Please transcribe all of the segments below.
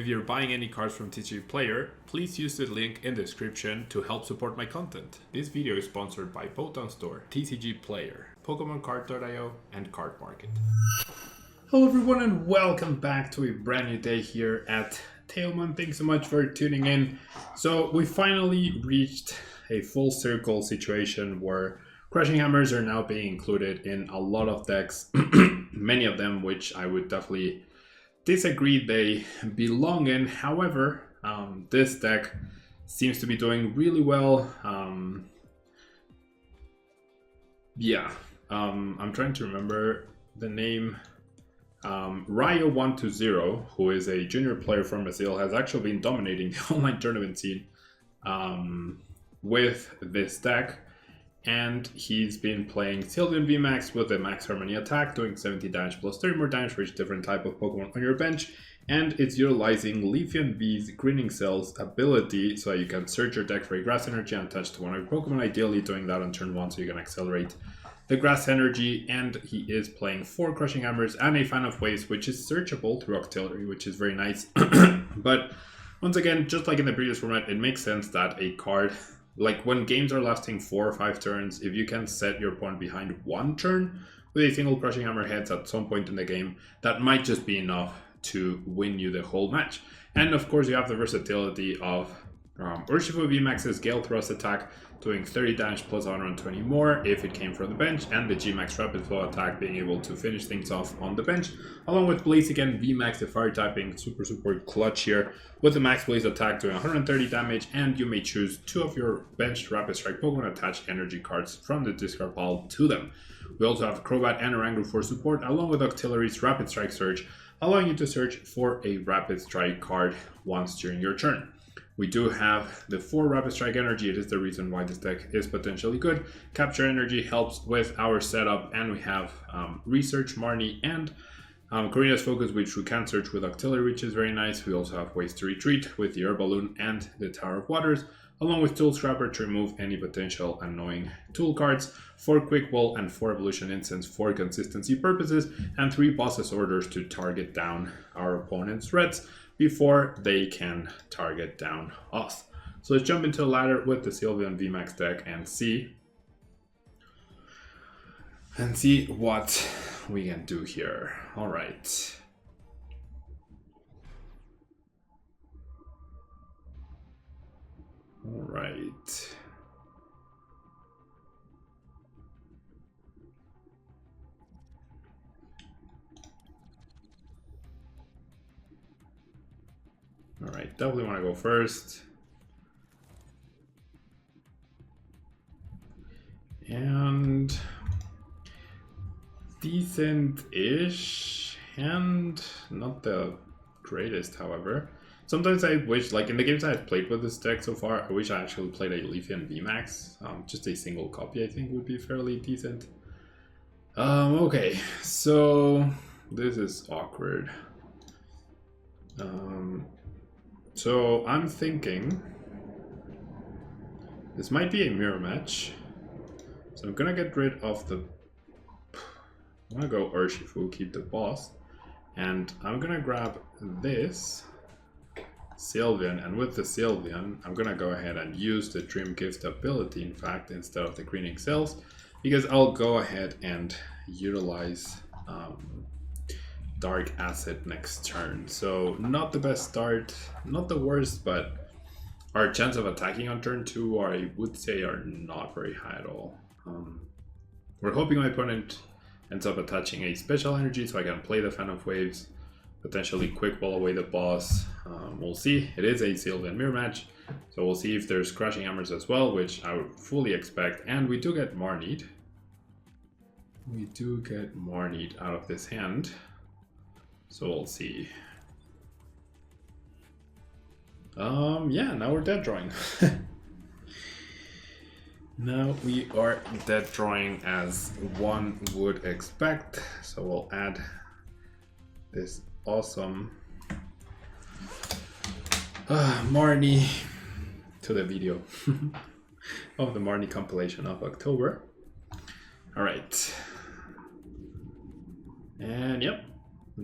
you're buying any cards from TCG Player, please use the link in the description to help support my content. This video is sponsored by Pokemon Store, TCG Player, PokemonCard.io, and Card Market. Hello everyone and welcome back to a brand new day here at Tailman. Thanks so much for tuning in. So we finally reached a full circle situation where Crushing Hammers are now being included in a lot of decks, many of them which I would definitely disagree they belong in. However, this deck seems to be doing really well. I'm trying to remember the name. Ryo120, who is a junior player from Brazil, has actually been dominating the online tournament scene with this deck. And he's been playing SYLVEON VMAX with a max harmony attack, doing 70 damage plus 30 more damage for each different type of Pokemon on your bench. And it's utilizing Leafeon V's Greening Cells ability, so you can search your deck for a grass energy and attach to one of your Pokemon, ideally doing that on turn 1 so you can accelerate the grass energy. And he is playing 4 Crushing Hammers and a Fan of Waves, which is searchable through Octillery, which is very nice. But once again, just like in the previous format, it makes sense that a card, like when games are lasting 4 or 5 turns, if you can set your opponent behind 1 turn with a single Crushing Hammer heads at some point in the game, that might just be enough to win you the whole match. And of course you have the versatility of Urshifu VMAX's Gale Thrust attack doing 30 damage plus 120 more if it came from the bench, and the G-Max Rapid Flow attack being able to finish things off on the bench, along with Blaziken VMAX, the fire typing super clutch here with the Max Blaze attack doing 130 damage. And you may choose 2 of your benched Rapid Strike Pokemon, attach energy cards from the discard pile to them. We also have Crobat and Oranguru for support, along with Octillery's Rapid Strike Search, allowing you to search for a Rapid Strike card once during your turn. We do have the 4 Rapid Strike energy. It is the reason why this deck is potentially good. Capture energy helps with our setup, and we have Research, Marnie, and Karina's Focus, which we can search with Octillery, which is very nice. We also have ways to retreat with the Air Balloon and the Tower of Waters, along with Tool Scrapper to remove any potential annoying tool cards, 4 Quick Ball and 4 Evolution Instants for consistency purposes, and 3 Boss's Orders to target down our opponent's reds before they can target down us. So let's jump into the ladder with the SYLVEON VMAX deck and see what we can do here. All right. All right. All right, definitely want to go first. And decent-ish, and not the greatest, however. Sometimes I wish, like in the games I've played with this deck so far, I wish I actually played a Leafeon VMAX. Just a single copy I think would be fairly decent. Okay, so this is awkward. So I'm thinking this might be a mirror match. So I'm gonna get rid of the... I'm gonna go Urshifu, keep the boss. And I'm gonna grab this SYLVEON, and with the SYLVEON, I'm gonna go ahead and use the Dream Gift ability, in fact, instead of the Greening Cells, because I'll go ahead and utilize Dark Acid next turn. So not the best start, not the worst, but our chance of attacking on turn 2 are, I would say, are not very high at all. We're hoping my opponent ends up attaching a special energy so I can play the Fan of Waves, potentially Quick Ball away the boss. We'll see. It is a SYLVEON mirror match, so we'll see if there's Crushing Hammers as well, which I would fully expect. And we do get Marnied. We do get Marnied out of this hand. So we'll see. Yeah, now we're dead drawing. Now we are dead drawing as one would expect. So we'll add this awesome Marnie to the video of the Marnie compilation of October. All right. And yep,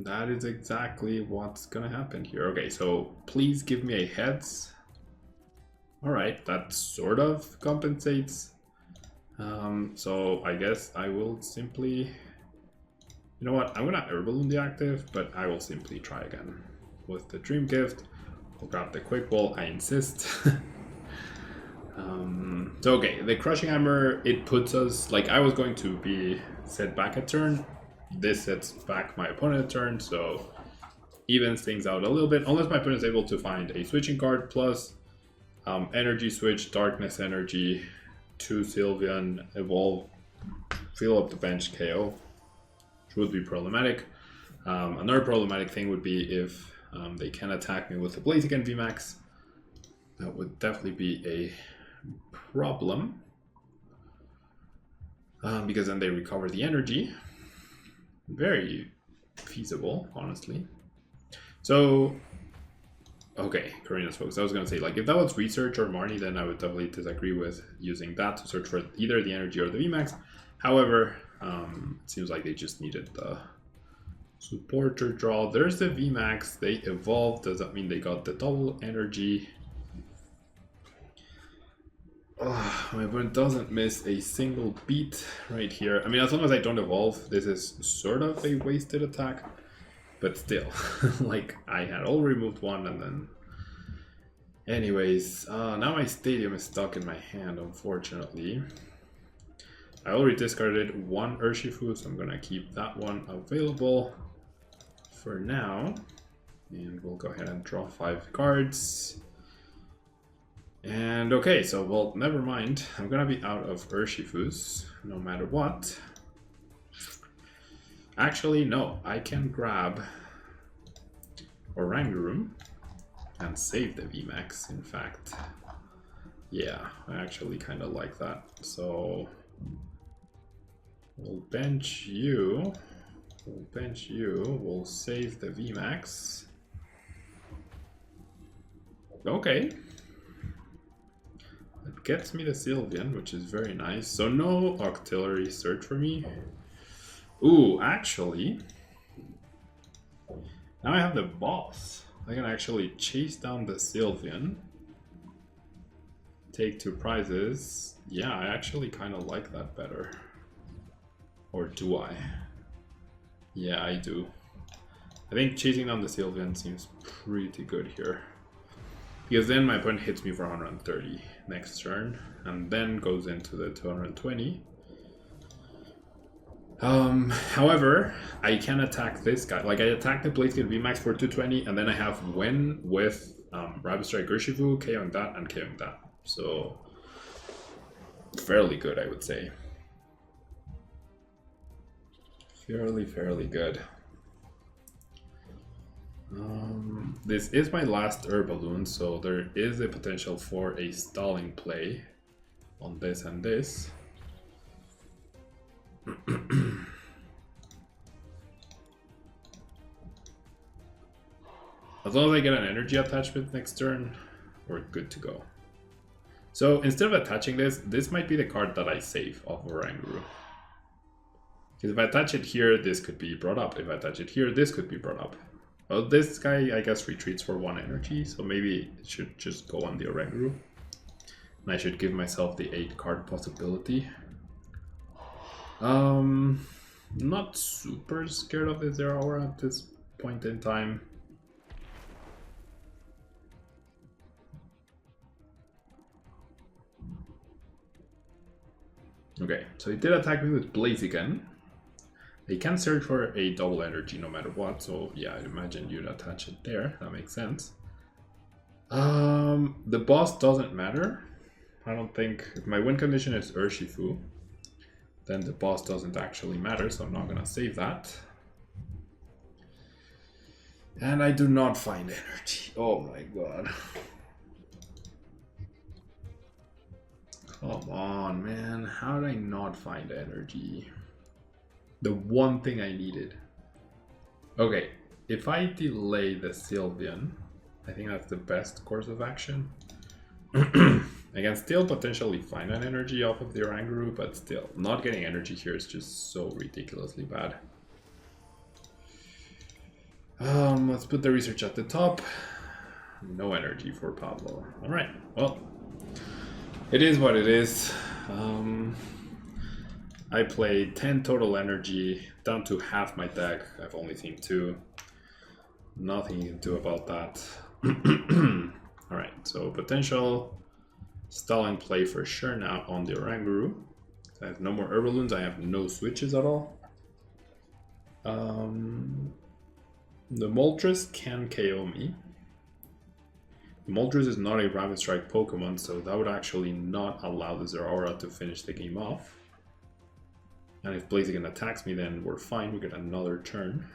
That is exactly what's gonna happen here. Okay, so please give me a heads. Alright, that sort of compensates. So I guess I will simply... You know what, I'm gonna Air Balloon the active, but I will simply try again. With the Dream Gift, we'll grab the Quick Ball, I insist. So okay, the Crushing Hammer, it puts us... Like, I was going to be set back a turn. This sets back my opponent a turn, so evens things out a little bit. Unless my opponent is able to find a switching card, plus Energy Switch, Darkness Energy, to Sylveon, Evolve, fill up the bench, KO. Which would be problematic. Another problematic thing would be if they can attack me with the Blaziken VMAX. That would definitely be a problem. Because then they recover the energy. Very feasible, honestly. So, okay, Karina's Focus. I was gonna say, like, if that was Research or Marnie, then I would definitely disagree with using that to search for either the energy or the VMAX. However, it seems like they just needed the supporter draw. There's the VMAX. They evolved. Does that mean they got the double energy? My opponent doesn't miss a single beat right here. I mean, as long as I don't evolve, this is sort of a wasted attack. But still, like, I had all removed one and then... Anyways, now my Stadium is stuck in my hand, unfortunately. I already discarded one Urshifu, so I'm gonna keep that one available for now. And we'll go ahead and draw 5 cards. And okay, so, well, never mind. I'm gonna be out of Urshifus, no matter what. Actually, no, I can grab Oranguru and save the VMAX, in fact. Yeah, I actually kind of like that. So, we'll bench you. We'll save the VMAX. Okay. It gets me the Sylveon, which is very nice. So no Octillery Search for me. Ooh, actually, now I have the boss. I can actually chase down the Sylveon. Take 2 prizes. Yeah, I actually kind of like that better. Or do I? Yeah, I do. I think chasing down the Sylveon seems pretty good here. Because then my opponent hits me for 130 next turn, and then goes into the 220. However, I can attack this guy. Like, I attack the Blaziken VMAX for 220, and then I have win with Rapid Strike Urshifu, KOing that, and KOing that. So, fairly good, I would say. Fairly good. This is my last Air Balloon, so there is a potential for a stalling play on this and this. As long as I get an energy attachment next turn, we're good to go. So instead of attaching this, this might be the card that I save off Oranguru. Because if I attach it here, this could be brought up. If I attach it here, this could be brought up. Well, this guy, I guess, retreats for 1 energy, so maybe it should just go on the Oranguru. And I should give myself the 8 card possibility. Not super scared of the Zeraora at this point in time. Okay, so he did attack me with Blaziken. They can search for a double energy no matter what, so yeah, I'd imagine you'd attach it there. That makes sense. The boss doesn't matter. I don't think... If my win condition is Urshifu, then the boss doesn't actually matter, so I'm not gonna save that. And I do not find energy. Oh my god. Come on, man. How did I not find energy? The one thing I needed. Okay, if I delay the Sylveon, I think that's the best course of action. I can still potentially find an energy off of the Oranguru, but still, not getting energy here is just so ridiculously bad. Let's put the research at the top. No energy for Pablo. Alright, well, it is what it is. I played 10 total energy, down to half my deck. I've only seen 2. Nothing you can do about that. Alright, so potential stalling play for sure now on the Oranguru. I have no more Herbaloons, I have no switches at all. The Moltres can KO me. Moltres is not a Rapid Strike Pokemon, so that would actually not allow the Zeraora to finish the game off. And if Blaziken attacks me, then we're fine, we get another turn.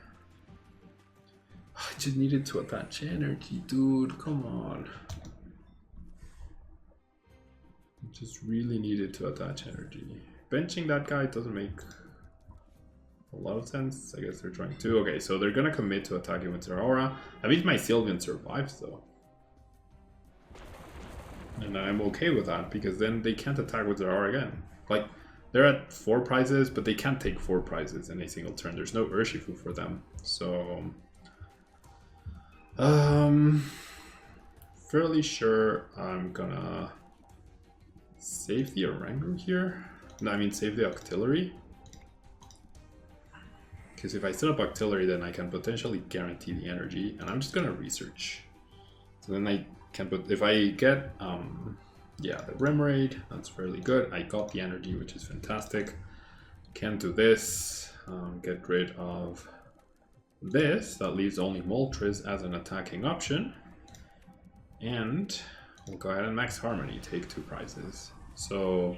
I just needed to attach energy, dude, come on. I just really needed to attach energy. Benching that guy doesn't make a lot of sense. I guess they're trying to. Okay, so they're gonna commit to attacking with Zeraora. I mean, my Sylveon survives though. And I'm okay with that, because then they can't attack with Zeraora again. Like, they're at 4 prizes, but they can't take 4 prizes in a single turn. There's no Urshifu for them. So fairly sure I'm gonna save the Oranguru here. No, I mean save the Octillery. Because if I set up Octillery, then I can potentially guarantee the energy, and I'm just gonna research. So then I can put, if I get, yeah, the Remoraid, that's fairly good. I got the energy, which is fantastic. Can do this, get rid of this. That leaves only Moltres as an attacking option. And we'll go ahead and max Harmony, take 2 prizes. So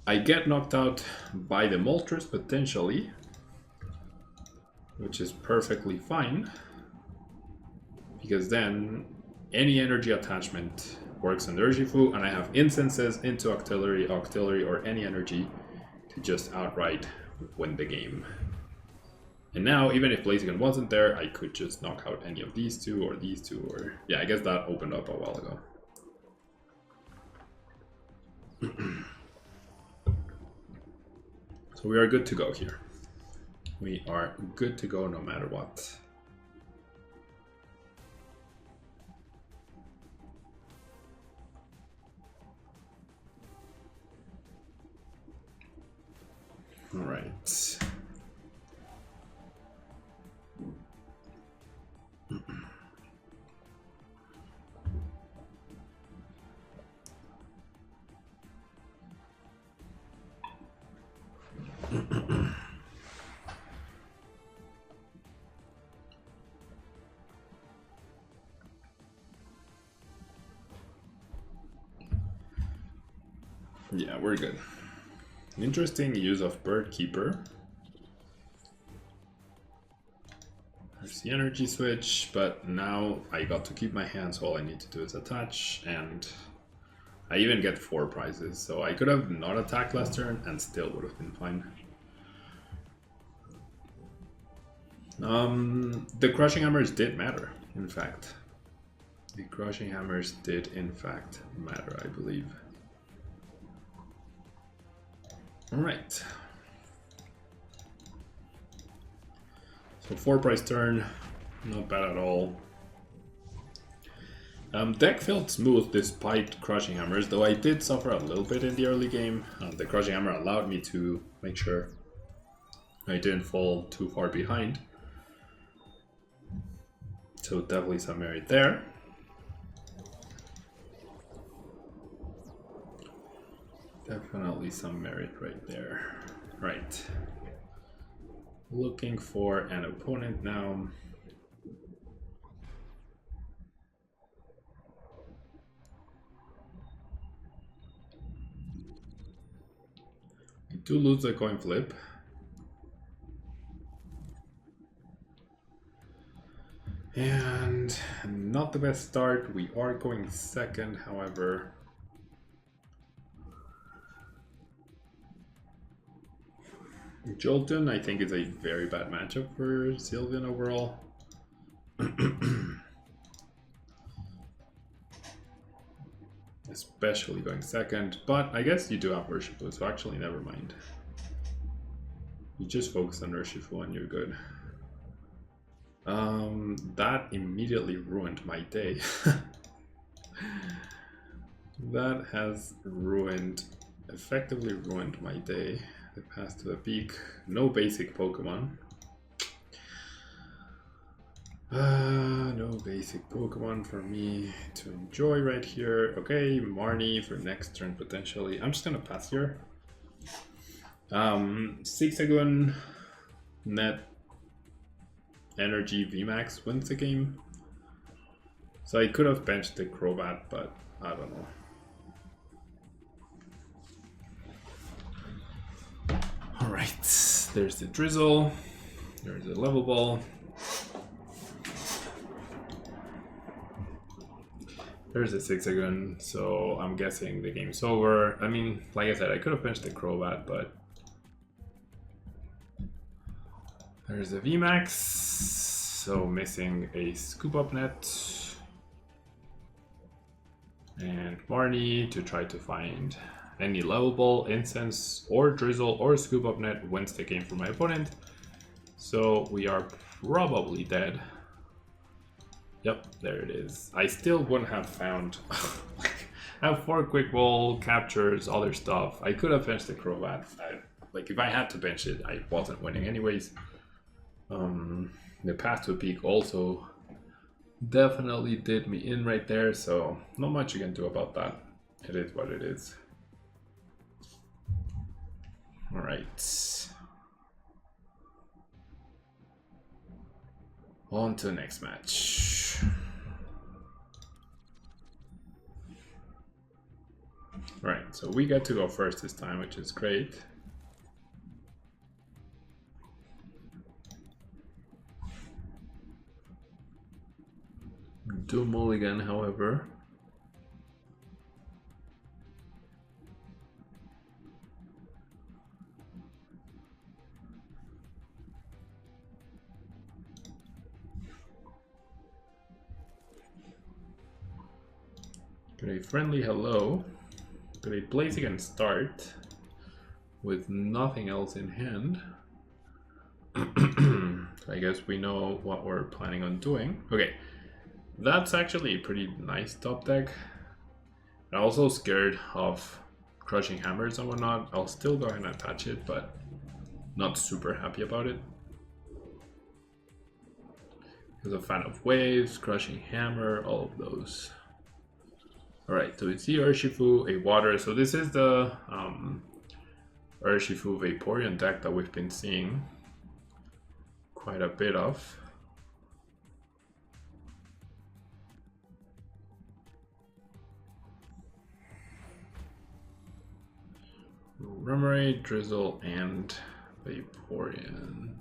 I get knocked out by the Moltres potentially, which is perfectly fine, because then any energy attachment works on Urshifu, and I have instances into Octillery, or any energy to just outright win the game. And now, even if Blaziken wasn't there, I could just knock out any of these 2 or these 2, or yeah, I guess that opened up a while ago. So we are good to go here. We are good to go no matter what. All right. Yeah, we're good. Interesting use of Bird Keeper. There's the energy switch, but now I got to keep my hands. All I need to do is attach, and I even get 4 prizes. So I could have not attacked last turn and still would have been fine. The Crushing Hammers did matter, in fact. The Crushing Hammers did in fact matter, I believe. Alright. So 4 prize turn, not bad at all. Deck felt smooth despite Crushing Hammers, though I did suffer a little bit in the early game. The Crushing Hammer allowed me to make sure I didn't fall too far behind. So definitely some merit there. Definitely some merit right there. Right. Looking for an opponent now. We do lose the coin flip. And not the best start. We are going second, however. Jolton, I think, is a very bad matchup for Sylveon overall. Especially going second, but I guess you do have Urshifu, so actually never mind. You just focus on Urshifu and you're good. That immediately ruined my day. That has effectively ruined my day. The pass to the peak. No basic Pokemon. No basic Pokemon for me to enjoy right here. Okay, Marnie for next turn potentially. I'm just gonna pass here. Zigzagoon net energy VMAX wins the game. So I could have benched the Crobat, but I don't know. Alright, there's the Drizzle. There's the Level Ball. There's a Zigzagoon, so I'm guessing the game's over. I mean, like I said, I could have benched the Crobat, but there's a VMAX, so missing a Scoop Up Net. And Marnie to try to find any Level Ball, Incense, or Drizzle, or Scoop Up Net wins the game for my opponent. So we are probably dead. Yep, there it is. I still wouldn't have found... I have 4 Quick Ball, captures, other stuff. I could have benched the Crobat. Like, if I had to bench it, I wasn't winning anyways. The path to a peak also definitely did me in right there, so not much you can do about that. It is what it is. Alright. On to the next match. Right, so we get to go first this time, which is great. Do mulligan, however. Get a friendly hello. Get a Blaziken start with nothing else in hand. I guess we know what we're planning on doing. Okay, that's actually a pretty nice top deck. I'm also scared of Crushing Hammers and whatnot. I'll still go ahead and attach it, but not super happy about it. Because a fan of Waves, Crushing Hammer, all of those. Alright, so it's the Urshifu, a water. So this is the Urshifu Vaporeon deck that we've been seeing quite a bit of. Remoraid, Drizzle, and Vaporeon.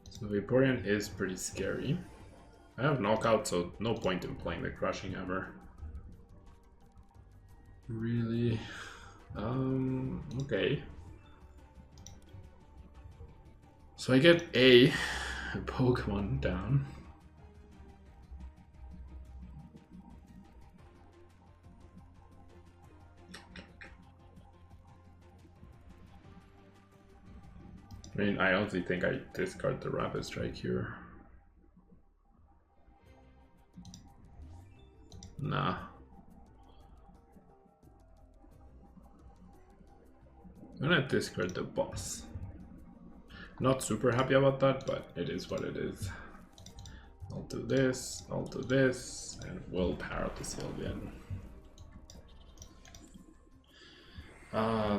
So Vaporeon is pretty scary. I have Knockout, so no point in playing the Crushing Hammer. Really? Okay. So I get a Pokemon down. I mean, I honestly think I discard the Rapid Strike here. Nah. I'm gonna discard the boss. Not super happy about that, but it is what it is. I'll do this, and we'll power up the Sylveon.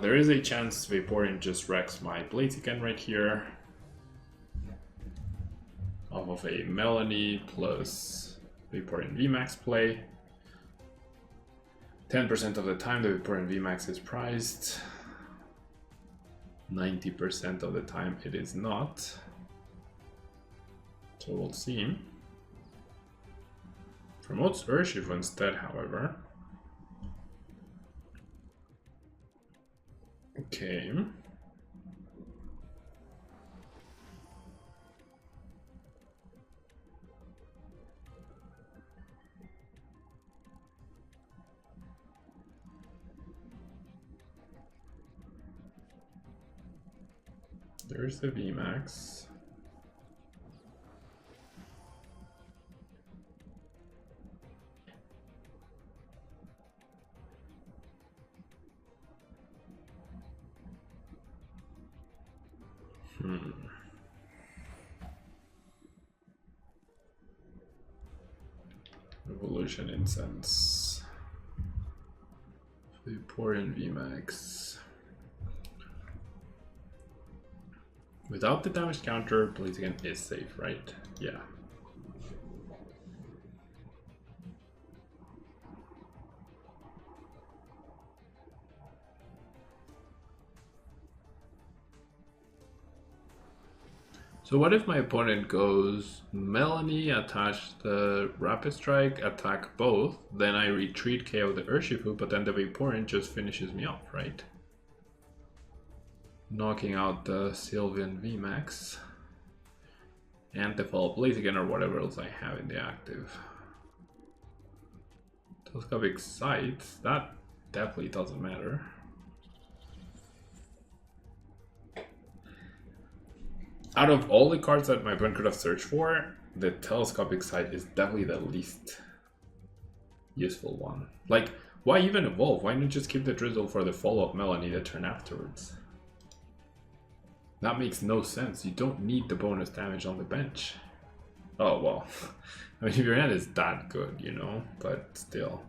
There is a chance Vaporeon just wrecks my Blaziken right here. Off of a Melanie plus Vaporeon VMAX play. 10% of the time the Vaporeon VMAX is prized. 90% of the time it is not. So we'll see. Promotes Urshifu instead, however. Okay. There's the VMAX. Revolution Incense. Vaporeon VMAX. Without the damage counter, Blaziken is safe, right? Yeah. So what if my opponent goes Melanie, attach the Rapid Strike, attack both, then I retreat KO the Urshifu, but then the Vaporeon just finishes me off, right? Knocking out the SYLVEON VMAX. And the follow-up Blaziken or whatever else I have in the active. Telescopic Sight, that definitely doesn't matter. Out of all the cards that my opponent could have searched for, the Telescopic Sight is definitely the least useful one. Like, why even evolve? Why not just keep the Drizzle for the follow-up Melanie the turn afterwards? That makes no sense. You don't need the bonus damage on the bench. Oh, well. I mean, if your hand is that good, you know, but still.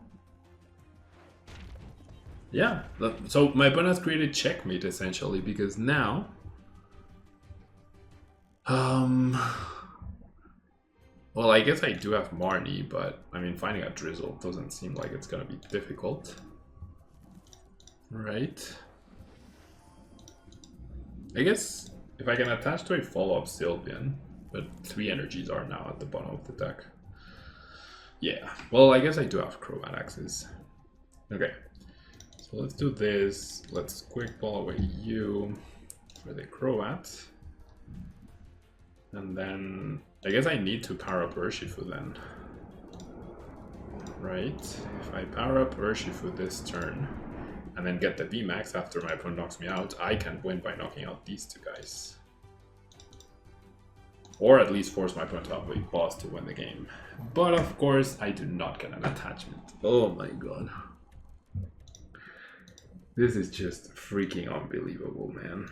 Yeah, so my opponent has created checkmate, essentially, because now... Well, I guess I do have Marnie, but I mean, finding a Drizzle doesn't seem like it's gonna be difficult. Right? I guess if I can attach to a follow-up SYLVEON, but 3 energies are now at the bottom of the deck. Yeah, well, I guess I do have Crobat Axes. Okay, so let's do this. Let's quick ball away you for the Crobat. And then I guess I need to power up Urshifu then. Right? If I power up Urshifu this turn and then get the VMAX after my opponent knocks me out, I can win by knocking out these two guys. Or at least force my opponent to have a boss to win the game. But of course, I do not get an attachment. Oh my god. This is just freaking unbelievable, man.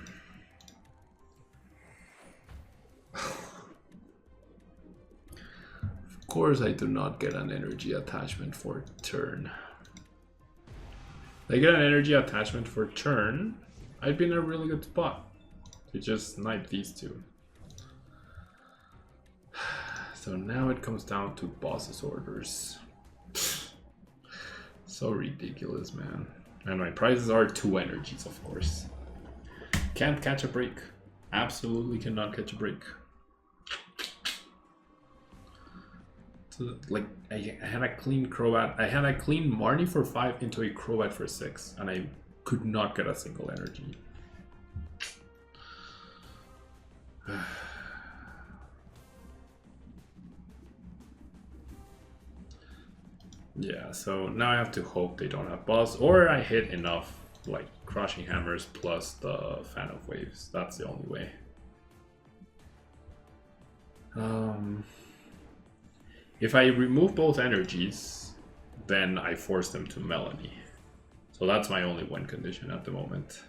Of course I do not get an energy attachment for turn. If I get an energy attachment for turn, I'd be in a really good spot to just snipe these two. So now it comes down to boss's orders. So ridiculous, man. And my prizes are 2 energies, of course. Can't catch a break. Absolutely cannot catch a break. So, like, I had a clean Crobat. I had a clean Marnie for 5 into a Crobat for 6, and I could not get a single energy. Yeah, so now I have to hope they don't have boss, or I hit enough, like, Crushing Hammers plus the Fan of Waves. That's the only way. If I remove both energies, then I force them to Melanie. So that's my only win condition at the moment.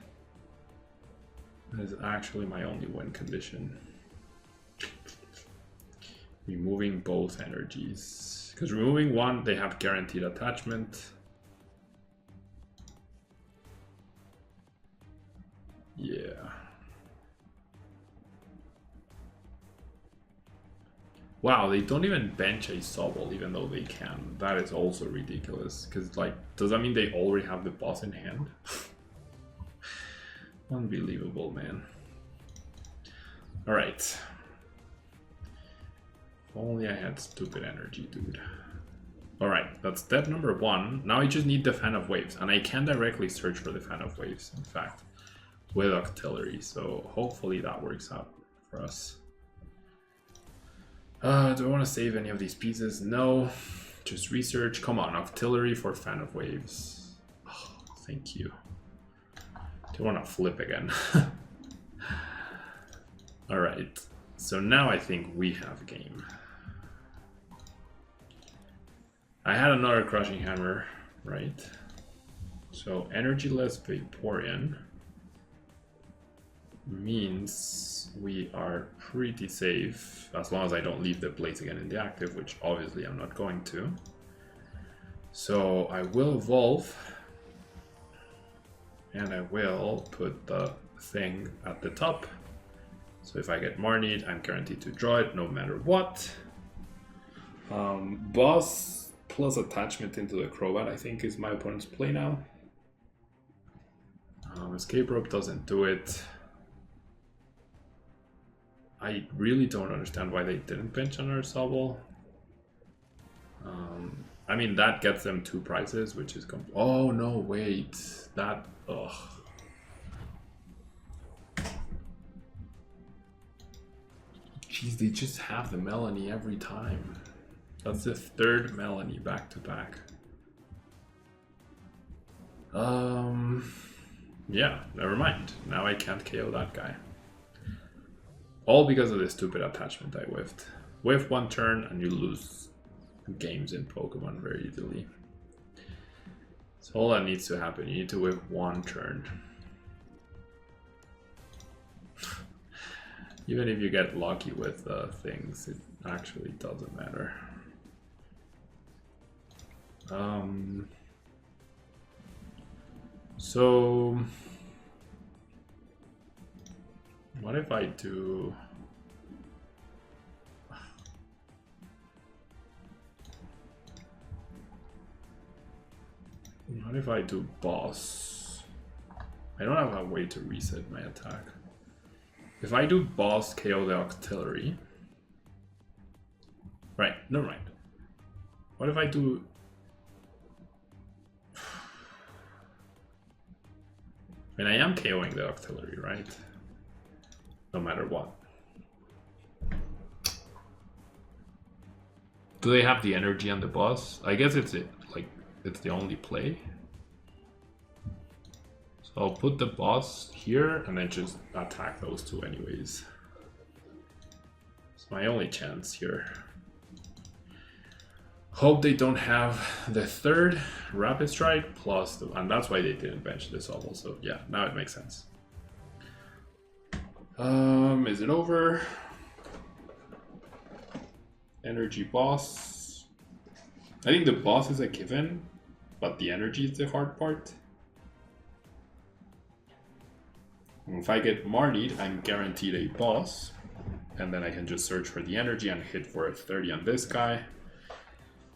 That is actually my only win condition. Removing both energies. Because removing one, they have guaranteed attachment. Yeah. Wow, they don't even bench a Sobble even though they can. That is also ridiculous. Because, like, does that mean they already have the boss in hand? Unbelievable, man. Alright. If only I had stupid energy, dude. Alright, that's step number 1. Now I just need the Fan of Waves. And I can directly search for the Fan of Waves, in fact, with Octillery. So hopefully that works out for us. Do I want to save any of these pieces? No. Just research. Come on, Octillery for Fan of Waves. Oh, thank you. Do I want to flip again? Alright. So now I think we have game. I had another Crushing Hammer, right? So energyless Vaporeon. means we are pretty safe as long as I don't leave the Blaze again in the active, which obviously I'm not going to. So I will evolve, and I will put the thing at the top. So if I get Marnied, I'm guaranteed to draw it no matter what. Boss plus attachment into the Crobat, I think, is my opponent's play now. Escape Rope doesn't do it. I really don't understand why they didn't bench on Ursubble. I mean, that gets them 2 prizes, which is... Oh, no, wait. That... Ugh. Jeez, they just have the Melanie every time. That's the 3rd Melanie back to back. Yeah, never mind. Now I can't KO that guy. All because of this stupid attachment I whiffed. Whiff 1 turn and you lose games in Pokemon very easily. So all that needs to happen. You need to whiff 1 turn. Even if you get lucky with things, it actually doesn't matter. So what if I do... What if I do boss? I don't have a way to reset my attack. If I do boss, KO the auxiliary. Right, never mind. What if I do... I mean, I am KOing the auxiliary, right? No matter what. Do they have the energy on the boss? I guess it's it's the only play. So I'll put the boss here and then just attack those 2 anyways. It's my only chance here. Hope they don't have the 3rd Rapid Strike plus the, and that's why they didn't bench this level. So yeah, now it makes sense. Is it over? Energy boss. I think the boss is a given, but the energy is the hard part. If I get Marnied, I'm guaranteed a boss, and then I can just search for the energy and hit for a 30 on this guy.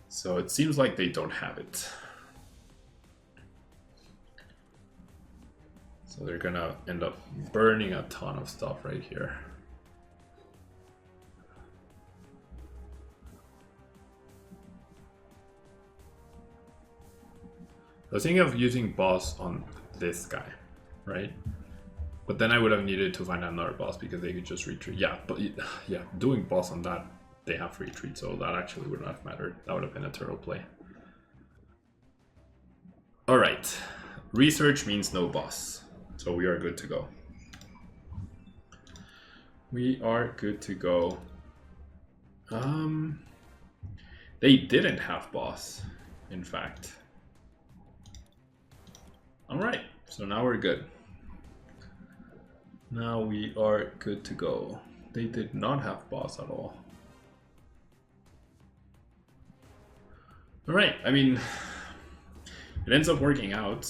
So it seems like they don't have it. So they're gonna end up burning a ton of stuff right here. I was thinking of using boss on this guy, right? But then I would have needed to find another boss because they could just retreat. Yeah, but yeah, doing boss on that, they have retreat, so that actually wouldn't have mattered. That would have been a turtle play. All right, research means no boss, so we are good to go. We are good to go. They didn't have boss, in fact. All right, so now we're good. Now we are good to go. They did not have boss at all. All right, I mean, it ends up working out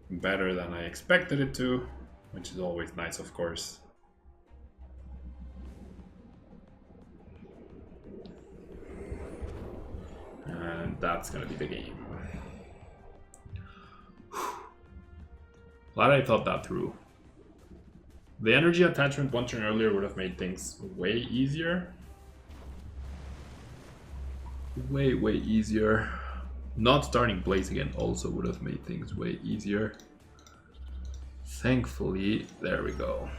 better than I expected it to, which is always nice, of course. And that's gonna be the game. Glad I thought that through. The energy attachment 1 turn earlier would have made things way easier. Way easier. Not starting Blaze again also would have made things way easier. Thankfully, there we go.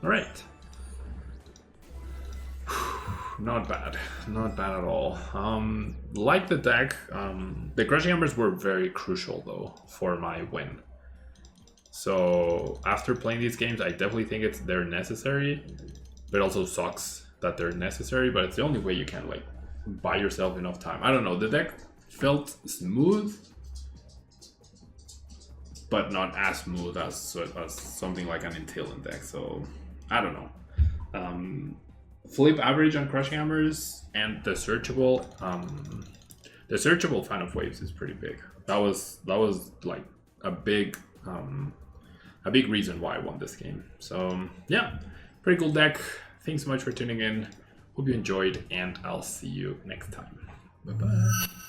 Alright. Not bad. Not bad at all. Like the deck, the Crushing Embers were very crucial though for my win. So after playing these games, I definitely think they're necessary. But it also sucks that they're necessary, but it's the only way you can like buy yourself enough time. I don't know, the deck felt smooth. but not as smooth as something like an Intaillant deck. So I don't know. Flip average on Crushing Hammers and the searchable Fan of Waves is pretty big. That was like a big reason why I won this game. So yeah, pretty cool deck. Thanks so much for tuning in. Hope you enjoyed, and I'll see you next time. Bye bye.